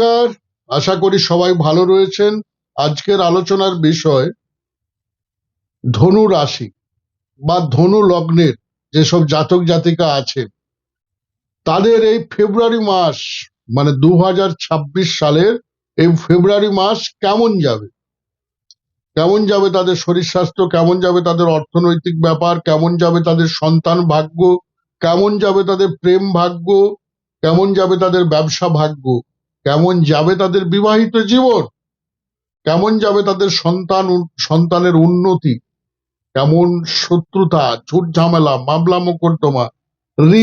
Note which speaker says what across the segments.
Speaker 1: নমস্কার, আশা করি সবাই ভালো রয়েছেন। আজকের আলোচনার বিষয় ধনু রাশি বা ধনু লগ্নের যেসব জাতক জাতিকা আছেন তাদের এই ফেব্রুয়ারি মাস মানে 2026 সালের এই ফেব্রুয়ারি মাস কেমন যাবে। কেমন যাবে তাদের শরীর স্বাস্থ্য, কেমন যাবে তাদের অর্থনৈতিক ব্যাপার, কেমন যাবে তাদের সন্তান ভাগ্য, কেমন যাবে তাদের প্রেম ভাগ্য, কেমন যাবে তাদের ব্যবসা ভাগ্য, কেমন যাবে তাদের বিবাহিত জীবন, কেমন যাবে তাদের সন্তানের উন্নতি, কেমন শত্রুতা, ঝুট ঝামেলা, মামলা মোকদ্দমা,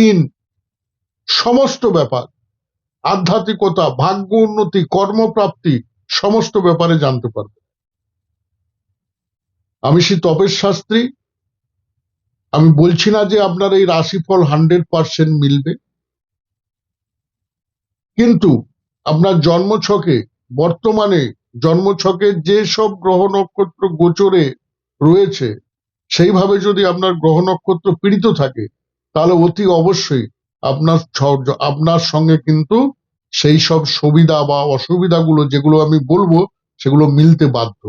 Speaker 1: ঋণ, সমস্ত ব্যাপার, আধ্যাত্মিকতা, ভাগ্য উন্নতি, কর্মপ্রাপ্তি, সমস্ত ব্যাপারে জানতে পারবে। আমি শ্রী তপেশ শাস্ত্রী। আমি বলছি না যে আপনার এই রাশিফল 100% মিলবে, কিন্তু আপনার জন্মছকে বর্তমানে জন্মছকে যেসব গ্রহ নক্ষত্র গোচরে রয়েছে সেইভাবে যদি আপনার গ্রহ নক্ষত্র পীড়িত থাকে তাহলে অতি অবশ্যই আপনার সঙ্গে কিন্তু সেই সব সুবিধা বা অসুবিধাগুলো যেগুলো আমি বলবো সেগুলো মিলতে বাধ্য।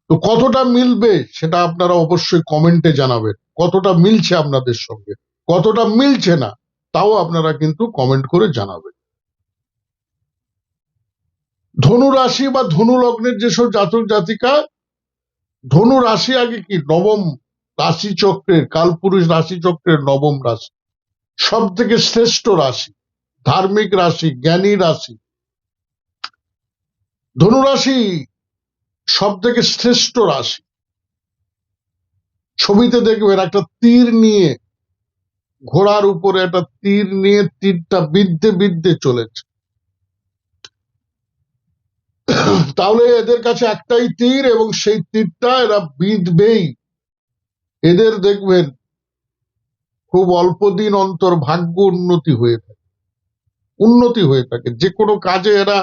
Speaker 1: তো কতটা মিলবে সেটা আপনারা অবশ্যই কমেন্টে জানাবেন। কতটা মিলছে আপনাদের সঙ্গে, কতটা মিলছে না তাও আপনারা কিন্তু কমেন্ট করে জানাবেন। ধনু রাশি বা ধনু লগ্নের যেসব জাতক জাতিকা, ধনু রাশি আগে কি নবম রাশি চক্রের, কালপুরুষ রাশি চক্রের নবম রাশি, সব থেকে শ্রেষ্ঠ রাশি, ধার্মিক রাশি, জ্ঞানী রাশি। ধনু রাশি সব থেকে শ্রেষ্ঠ রাশি। ছবিতে দেখবেন একটা তীর নিয়ে, ঘোড়ার উপরে একটা তীর নিয়ে তীরটা বিদ্ধে বিদ্ধে চলেছে। তাহলে এদের কাছে একটাই তীর এবং সেই তীরটা এরা বিঁধবেই। এদের দেখবেন খুব অল্প দিন অন্তর ভাগ্য উন্নতি হয়ে থাকে। যে কোনো কাজে এরা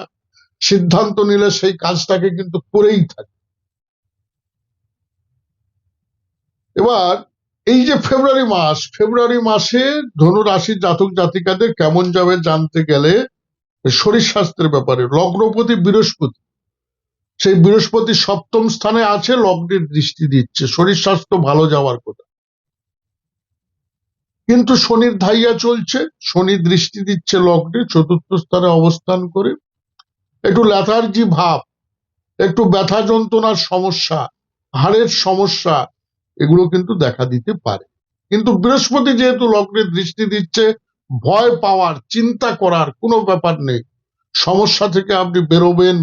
Speaker 1: সিদ্ধান্ত নিলে সেই কাজটাকে কিন্তু করেই থাকে। এবার এই যে ফেব্রুয়ারি মাসে ধনু রাশির জাতক জাতিকাদের কেমন যাবে জানতে গেলে শরীর স্বাস্থ্যের ব্যাপারে লগ্নপতি বৃহস্পতি, সেই বৃহস্পতি সপ্তম স্থানে আছে, লগ্নের দৃষ্টি দিচ্ছে, শরীর স্বাস্থ্য ভালো যাওয়ার কথা। কিন্তু শনির ধাইয়া চলছে, শনি দৃষ্টি দিচ্ছে লগ্নে, চতুর্থ স্থানে অবস্থান করে। একটু ল্যাথার্জি ভাব, একটু ব্যথা যন্ত্রণার সমস্যা, হাড়ের সমস্যা, এগুলো কিন্তু দেখা দিতে পারে। কিন্তু বৃহস্পতি যেহেতু লগ্নে দৃষ্টি দিচ্ছে, ভয় পাওয়ার, চিন্তা করার কোনো ব্যাপার নেই। সমস্যা থেকে আপনি বেরোবেন,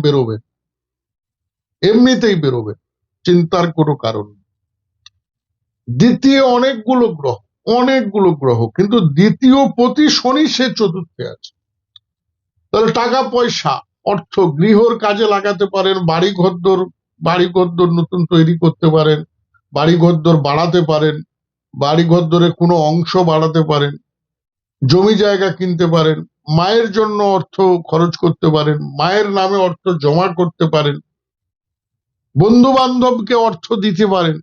Speaker 1: এমনিতেই বেরোবেন, চিন্তার কোনো কারণ নেই। দ্বিতীয় অনেকগুলো গ্রহ, কিন্তু দ্বিতীয় পতি শনি সে চতুর্থে আছে। তাহলে টাকা পয়সা, অর্থ, গৃহর কাজে লাগাতে পারেন, বাড়ি ঘরদোর নতুন তৈরি করতে পারেন, বাড়ি ঘরদোর বাড়াতে পারেন, বাড়ি ঘরদোরের কোনো অংশ বাড়াতে পারেন, জমি জায়গা কিনতে পারেন, মায়ের জন্য অর্থ খরচ করতে পারেন, মায়ের নামে অর্থ জমা করতে পারেন, বন্ধু বান্ধবকে অর্থ দিতে পারেন।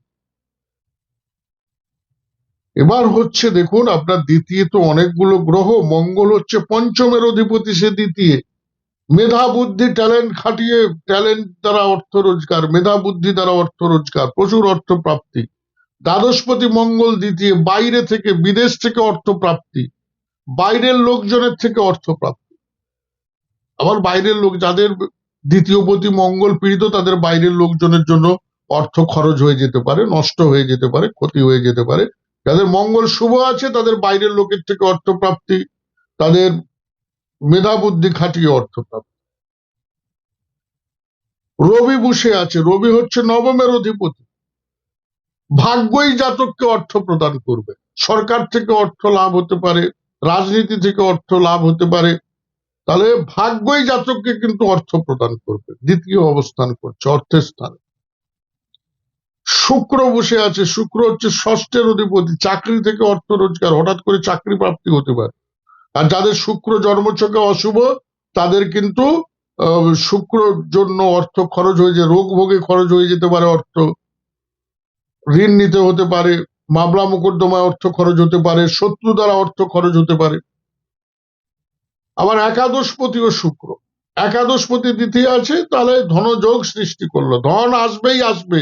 Speaker 1: এবার হচ্ছে দেখুন, আপনার দ্বিতীয় তো অনেকগুলো গ্রহ, মঙ্গল হচ্ছে পঞ্চমের অধিপতি, সে দ্বিতীয়। মেধা বুদ্ধি ট্যালেন্ট খাটিয়ে, ট্যালেন্ট দ্বারা অর্থ রোজগার, মেধা বুদ্ধি দ্বারা অর্থ রোজগার, প্রচুর অর্থ প্রাপ্তি। দ্বাদশপতি মঙ্গল দ্বিতীয়, বাইরে থেকে, বিদেশ থেকে অর্থ প্রাপ্তি, বাইরের লোকজনের থেকে অর্থ প্রাপ্তি। আবার বাইরের লোক, যাদের দ্বিতীয় পতি মঙ্গল পীড়িত, তাদের বাইরের লোকজনের জন্য অর্থ খরচ হয়ে যেতে পারে, নষ্ট হয়ে যেতে পারে, ক্ষতি হয়ে যেতে পারে। যাদের মঙ্গল শুভ আছে তাদের বাইরের লোকের থেকে অর্থ প্রাপ্তি, তাদের মেধা বুদ্ধি খাটিয়ে অর্থ প্রাপ্তি। রবি বসে আছে, রবি হচ্ছে নবমের অধিপতি, ভাগ্যই জাতককে অর্থ প্রদান করবে। সরকার থেকে অর্থ লাভ হতে পারে, রাজনীতি থেকে অর্থ লাভ হতে পারে। তাহলে ভাগ্যই জাতককে কিন্তু অর্থ প্রদান করবে। দ্বিতীয় অবস্থান করছে অর্থের স্থানে। শুক্র বসে আছে, শুক্র হচ্ছে ষষ্ঠের অধিপতি, চাকরি থেকে অর্থ রোজগার, হঠাৎ করে চাকরি প্রাপ্তি হতে পারে। আর যাদের শুক্র জন্মছকে অশুভ তাদের কিন্তু শুক্রর জন্য অর্থ খরচ হয়ে যায়, রোগ ভোগে খরচ হয়ে যেতে পারে, অর্থ ঋণ নিতে হতে পারে, মামলা মোকদ্দমায় অর্থ খরচ হতে পারে, শত্রু দ্বারা অর্থ খরচ হতে পারে। আবার একাদশপতিও শুক্র, একাদশপতি দ্বিতীয় আছে, তাহলে ধনযোগ সৃষ্টি করলো। ধন আসবেই আসবে,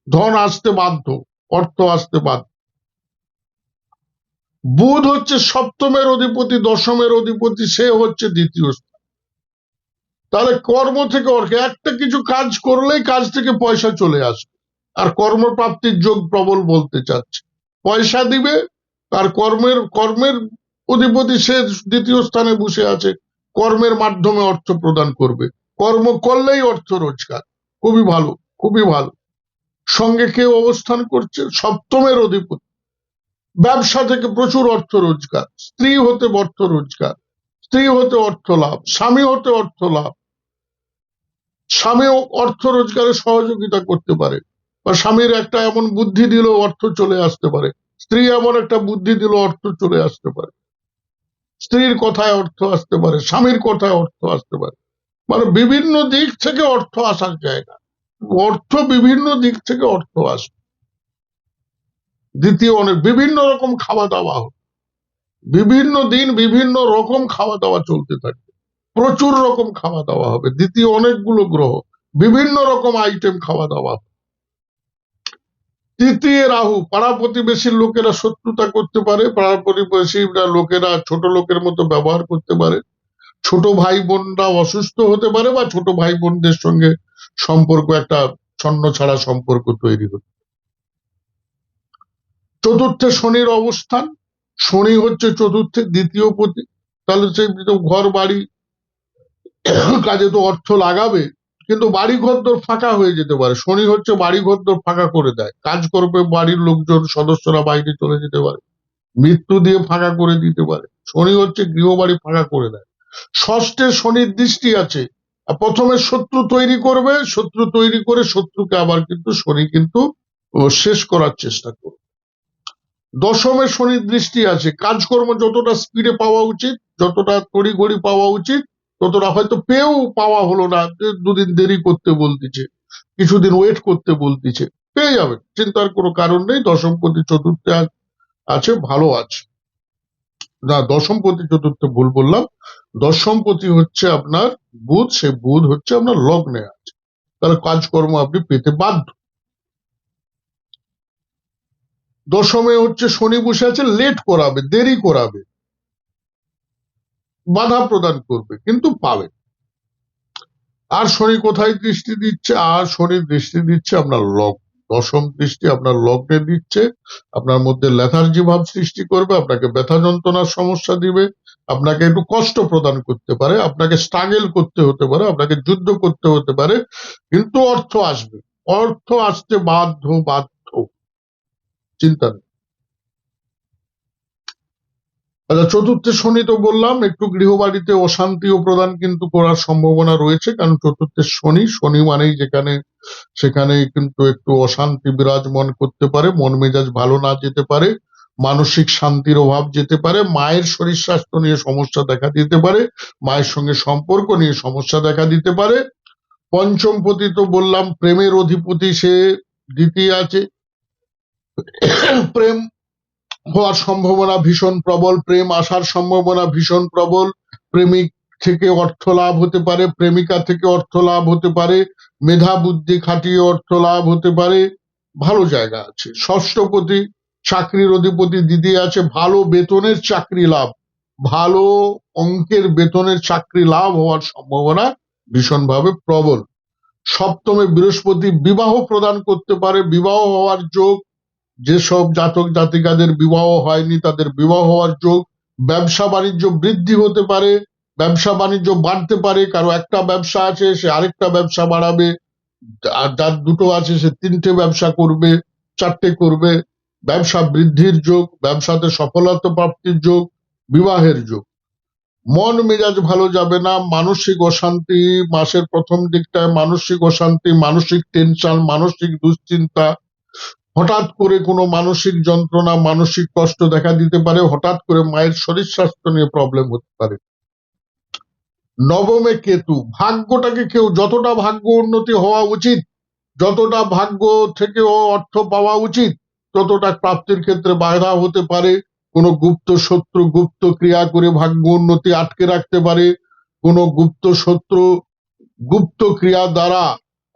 Speaker 1: ধন আসতে বাধ্য, অর্থ আসতে বাধ্য। বুধ হচ্ছে সপ্তমের অধিপতি, দশমের অধিপতি, সে হচ্ছে দ্বিতীয় স্থান। তাহলে কর্ম থেকে অর্থ, একটা কিছু কাজ করলেই কাজ থেকে পয়সা চলে আসবে। আর কর্মপ্রাপ্তির যোগ প্রবল বলতে চাচ্ছে। পয়সা দিবে, আর কর্মের অধিপতি সে দ্বিতীয় স্থানে বসে আছে, কর্মের মাধ্যমে অর্থ প্রদান করবে। কর্ম করলেই অর্থ রোজগার, খুবই ভালো, খুবই ভালো। সঙ্গে কেউ অবস্থান করছে সপ্তমের অধিপতি, ব্যবসা থেকে প্রচুর অর্থ রোজগার, স্ত্রী হতে অর্থ রোজগার, স্ত্রী হতে অর্থ লাভ, স্বামী হতে অর্থ লাভ। স্বামীও অর্থ রোজগারে সহযোগিতা করতে পারে, বা স্বামীর একটা এমন বুদ্ধি দিল অর্থ চলে আসতে পারে, স্ত্রী এমন একটা বুদ্ধি দিল অর্থ চলে আসতে পারে, স্ত্রীর কথায় অর্থ আসতে পারে, স্বামীর কথায় অর্থ আসতে পারে। মানে বিভিন্ন দিক থেকে অর্থ আসার জায়গা, অর্থ বিভিন্ন দিক থেকে অর্থ আসবে। দ্বিতীয় অনেক বিভিন্ন রকম খাওয়া দাওয়া হবে, বিভিন্ন দিন বিভিন্ন রকম খাওয়া দাওয়া চলতে থাকবে, প্রচুর রকম খাওয়া দাওয়া হবে। দ্বিতীয় অনেকগুলো গ্রহ, বিভিন্ন রকম আইটেম খাওয়া দাওয়া। তৃতীয় রাহু, পাড়া প্রতিবেশীর লোকেরা শত্রুতা করতে পারে, পাড়া প্রতিবেশীর লোকেরা ছোট লোকের মতো ব্যবহার করতে পারে, ছোট ভাই বোনরা অসুস্থ হতে পারে, বা ছোট ভাই বোনদের সঙ্গে সম্পর্ক একটা ছন্ন ছাড়া সম্পর্ক তৈরি হতে। চতুর্থে শনির অবস্থান, শনি হচ্ছে চতুর্থে দ্বিতীয় পতি, তাহলে সেই ঘর বাড়ি কাজে তো অর্থ লাগাবে, কিন্তু বাড়ি ঘরদোর ফাঁকা হয়ে যেতে পারে। শনি হচ্ছে বাড়ি ঘরদোর ফাঁকা করে দেয়, কাজ করবে, বাড়ির লোকজন সদস্যরা বাইরে চলে যেতে পারে, মৃত্যু দিয়ে ফাঁকা করে দিতে পারে। শনি হচ্ছে গৃহবাড়ি ফাঁকা করে দেয়। ষষ্ঠে শনির দৃষ্টি আছে, প্রথমে শত্রু তৈরি করবে, শত্রু তৈরি করে শত্রুকে আবার কিন্তু শনি কিন্তু শেষ করার চেষ্টা করবে। দশমে শনির দৃষ্টি আছে, কাজকর্ম যতটা স্পিডে পাওয়া উচিত, যতটা তড়িঘড়ি পাওয়া উচিত, ততটা হয়তো পেয়েও পাওয়া হলো না, দুদিন দেরি করতে বলতেছে, কিছুদিন ওয়েট করতে বলতেছে, পেয়ে যাবেন, চিন্তার কোনো কারণ নেই। দশমপতি চতুর্থে আছে, ভালো আছে। না, দশমপতি চতুর্থে ভুল বললাম, দশমপতি হচ্ছে আপনার বুধ, সে বুধ হচ্ছে আপনার লগ্নে আছে, তাহলে কাজকর্ম আপনি পেতে বাধ্য। দশমে হচ্ছে শনি বসে আছে, লেট করাবে, দেরি করাবে, বাধা প্রদান করবে, কিন্তু পাবে। আর শনি কোথায় দৃষ্টি দিচ্ছে? আর শনি দৃষ্টি দিচ্ছে আপনার লগ্ন, দশম দৃষ্টি আপনার লগ্নে দিচ্ছে, আপনার মধ্যে লেথার্জি ভাব সৃষ্টি করবে, আপনাকে ব্যথা যন্ত্রণার সমস্যা দিবে, আপনাকে একটু কষ্ট প্রদান করতে পারে, আপনাকে স্ট্রাগল করতে হতে পারে, আপনাকে যুদ্ধ করতে হতে পারে, কিন্তু অর্থ আসবে, অর্থ আসতে বাধ্য বাধ্য, চিন্তা নেই। আচ্ছা, চতুর্থে শনি তো বললাম, একটু গৃহবাড়িতে অশান্তিও প্রদান কিন্তু করার সম্ভাবনা রয়েছে, কারণ চতুর্থে শনি, শনি মানেই যেখানে সেখানেই কিন্তু একটু অশান্তি বিরাজমান করতে পারে, মন মেজাজ ভালো না যেতে পারে, মানসিক শান্তির অভাব যেতে পারে, মায়ের শরীর স্বাস্থ্য নিয়ে সমস্যা দেখা দিতে পারে, মায়ের সঙ্গে সম্পর্ক নিয়ে সমস্যা দেখা দিতে পারে। পঞ্চমপতি তো বললাম প্রেমের অধিপতি, সে দ্বিতীয় আছে, প্রেম হওয়ার সম্ভাবনা ভীষণ প্রবল, প্রেম আসার সম্ভাবনা ভীষণ প্রবল, প্রেমিক থেকে অর্থ লাভ হতে পারে, প্রেমিকা থেকে অর্থ লাভ হতে পারে, মেধা বুদ্ধি খাটিয়ে অর্থ লাভ হতে পারে, ভালো জায়গা আছে। ষষ্ঠপতি চাকরির অধিপতি দ্বিতীয় আছে, ভালো বেতনের চাকরি লাভ, ভালো অঙ্কের বেতনের চাকরি লাভ হওয়ার সম্ভাবনা ভীষণভাবে প্রবল। সপ্তমে বৃহস্পতি বিবাহ প্রদান করতে পারে, বিবাহ হওয়ার যোগ, যেসব জাতক জাতিকাদের বিবাহ হয়নি তাদের বিবাহ হওয়ার যোগ, ব্যবসা বাণিজ্য বৃদ্ধি হতে পারে, ব্যবসা বাণিজ্য বাড়তে পারে, কারো একটা ব্যবসা আছে সে আরেকটা ব্যবসা বাড়াবে, আর যার দুটো আছে সে তিনটে ব্যবসা করবে, চারটে করবে, ব্যবসা বৃদ্ধির যোগ, ব্যবসাতে সফলতা প্রাপ্তির যোগ, বিবাহের যোগ। মন মেজাজ ভালো যাবে না, মানসিক অশান্তি, মাসের প্রথম দিকটায় মানসিক অশান্তি, মানসিক টেনশন, মানসিক দুশ্চিন্তা, হঠাৎ করে কোনো মানসিক যন্ত্রণা, মানসিক কষ্ট দেখা দিতে পারে, হঠাৎ করে মায়ের শরীর স্বাস্থ্য নিয়ে প্রবলেম হতে পারে। নবমে কেতু, ভাগ্যটাকে কেউ যতটা ভাগ্য উন্নতি হওয়া উচিত, যতটা ভাগ্য থেকে অর্থ পাওয়া উচিত, ততটা প্রাপ্তির ক্ষেত্রে বাধা হতে পারে। কোনো গুপ্ত শত্রু গুপ্ত ক্রিয়া করে ভাগ্য উন্নতি আটকে রাখতে পারে, কোনো গুপ্ত শত্রু গুপ্ত ক্রিয়া দ্বারা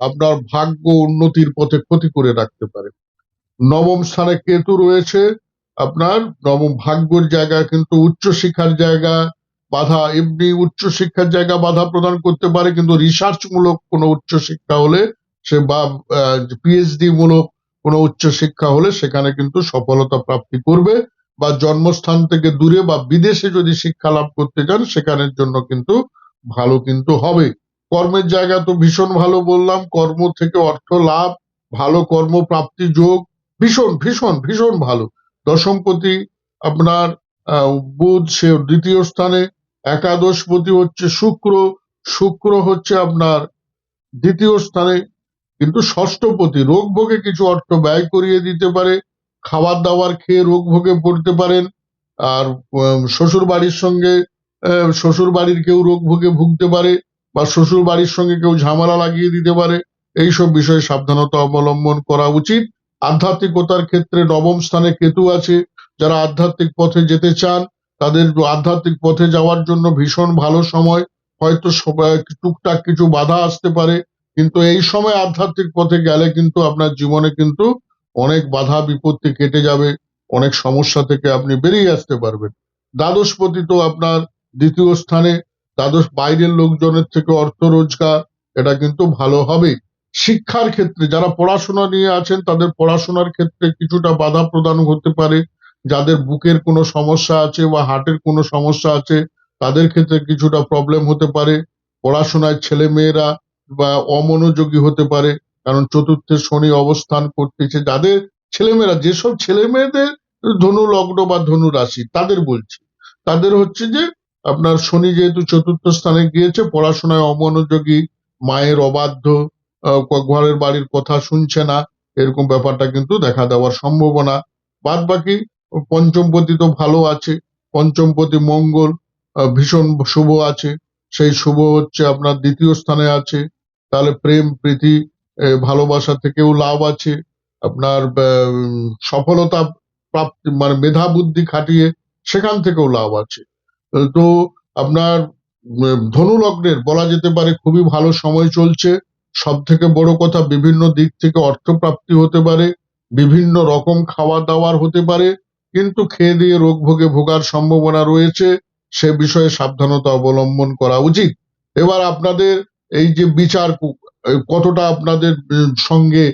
Speaker 1: আপনার ভাগ্য উন্নতির পথে ক্ষতি করে রাখতে পারে। নবম স্থানে কেতু রয়েছে, আপনার নবম ভাগ্যের জায়গা, কিন্তু উচ্চশিক্ষার জায়গা বাধা, এমনি উচ্চশিক্ষার জায়গা বাধা প্রদান করতে পারে, কিন্তু রিসার্চ মূলক কোনো উচ্চশিক্ষা হলে সে বা পিএইচডি মূলক কোনো উচ্চশিক্ষা হলে সেখানে কিন্তু সফলতা প্রাপ্তি করবে, বা জন্মস্থান থেকে দূরে বা বিদেশে যদি শিক্ষা লাভ করতে চান সেখানের জন্য কিন্তু ভালো কিন্তু হবে। কর্মের জায়গা তো ভীষণ ভালো বললাম, কর্ম থেকে অর্থ লাভ, ভালো কর্মপ্রাপ্তি যোগ, ভীষণ ভীষণ ভীষণ ভালো। দশমপতি আপনার বুধ, সে দ্বিতীয় স্থানে। একাদশপতি হচ্ছে শুক্র, শুক্র হচ্ছে আপনার দ্বিতীয় স্থানে। কিন্তু ষষ্ঠপতি রোগ ভোগে কিছু অর্থ ব্যয় করিয়ে দিতে পারে, খাবার দাবার খেয়ে রোগ ভোগে পড়তে পারেন। আর শ্বশুর বাড়ির সঙ্গে শ্বশুর বাড়ির কেউ রোগ ভোগে ভুগতে পারে, বা শ্বশুর বাড়ির সঙ্গে কেউ ঝামেলা লাগিয়ে দিতে পারে। এইসব বিষয়ে সাবধানতা অবলম্বন করা উচিত। আধ্যাত্মিকতার ক্ষেত্রে নবম স্থানে কেতু আছে, যারা আধ্যাত্মিক পথে যেতে চান তাদের আধ্যাত্মিক পথে যাওয়ার জন্য ভীষণ ভালো সময়। হয়তো টুকটাক কিছু বাধা আসতে পারে, কিন্তু এই সময় আধ্যাত্মিক পথে গেলে কিন্তু আপনার জীবনে কিন্তু অনেক বাধা বিপত্তি কেটে যাবে, অনেক সমস্যা থেকে আপনি বেরিয়ে আসতে পারবেন। দ্বাদশপতি তো আপনার দ্বিতীয় স্থানে, দ্বাদশ বাইরের লোকজনের থেকে অর্থ রোজগার, এটা কিন্তু ভালো হবে। শিক্ষার ক্ষেত্রে যারা পড়াশোনা নিয়ে আছেন তাদের পড়াশোনার ক্ষেত্রে কিছুটা বাধা প্রদান হতে পারে। যাদের বুকের কোনো সমস্যা আছে বা হার্টের কোনো সমস্যা আছে তাদের ক্ষেত্রে কিছুটা প্রবলেম হতে পারে। পড়াশোনায় ছেলে মেয়েরা বা অমনোযোগী হতে পারে, কারণ চতুর্থে শনি অবস্থান করতেছে। যাদের ছেলেমেয়েরা, যেসব ছেলে মেয়েদের ধনু লগ্ন বা ধনু রাশি তাদের বলছি, তাদের হচ্ছে যে আপনার শনি যেহেতু চতুর্থ স্থানে গিয়েছে, পড়াশোনায় অমনোযোগী, মায়ের অবাধ্য, ঘরের বাড়ির কথা শুনছে না, এরকম ব্যাপারটা কিন্তু দেখা দেওয়ার সম্ভাবনা। বাদ বাকি পঞ্চমপতি তো ভালো আছে, পঞ্চমপতি মঙ্গল ভীষণ শুভ আছে, সেই শুভ হচ্ছে আপনার দ্বিতীয় স্থানে আছে। তাহলে প্রেম প্রীতি ভালোবাসা থেকেও লাভ আছে, আপনার সফলতা প্রাপ্তি মানে মেধা বুদ্ধি খাটিয়ে সেখান থেকেও লাভ আছে। তো আপনার ধনু লগ্নের বলা যেতে পারে খুবই ভালো সময় চলছে। সব থেকে বড় কথা, বিভিন্ন দিক থেকে অর্থ প্রাপ্তি হতে পারে, বিভিন্ন রকম খাওয়া দাওয়ার হতে পারে, কিন্তু খেয়ে দিয়ে রোগ ভোগে ভোগার সম্ভাবনা রয়েছে, সে বিষয়ে সাবধানতা অবলম্বন করা উচিত। এবার আপনাদের এই যে বিচার কতটা আপনাদের সঙ্গে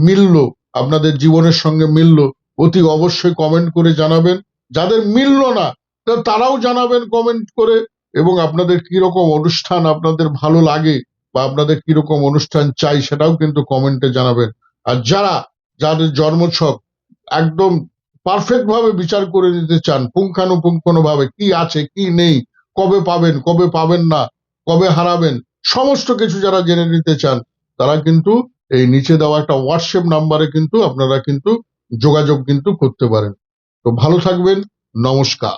Speaker 1: মিললো, আপনাদের জীবনের সঙ্গে মিললো, অতি অবশ্যই কমেন্ট করে জানাবেন। যাদের মিললো না তারাও জানাবেন কমেন্ট করে, এবং আপনাদের কি রকম অনুষ্ঠান আপনাদের ভালো লাগে বা আপনাদের কি রকম অনুষ্ঠান চাই সেটাও কিন্তু কমেন্টে জানাবেন। আর যাদের জন্মছক একদম পারফেক্ট ভাবে বিচার করে নিতে চান, পুঙ্খানুপুঙ্খানু ভাবে কি আছে কি নেই, কবে পাবেন কবে পাবেন না, কবে হারাবেন, সমস্ত কিছু যারা জেনে নিতে চান তারা কিন্তু এই নিচে দেওয়া একটা হোয়াটসঅ্যাপ নাম্বারে কিন্তু আপনারা কিন্তু যোগাযোগ কিন্তু করতে পারেন। তো ভালো থাকবেন, নমস্কার।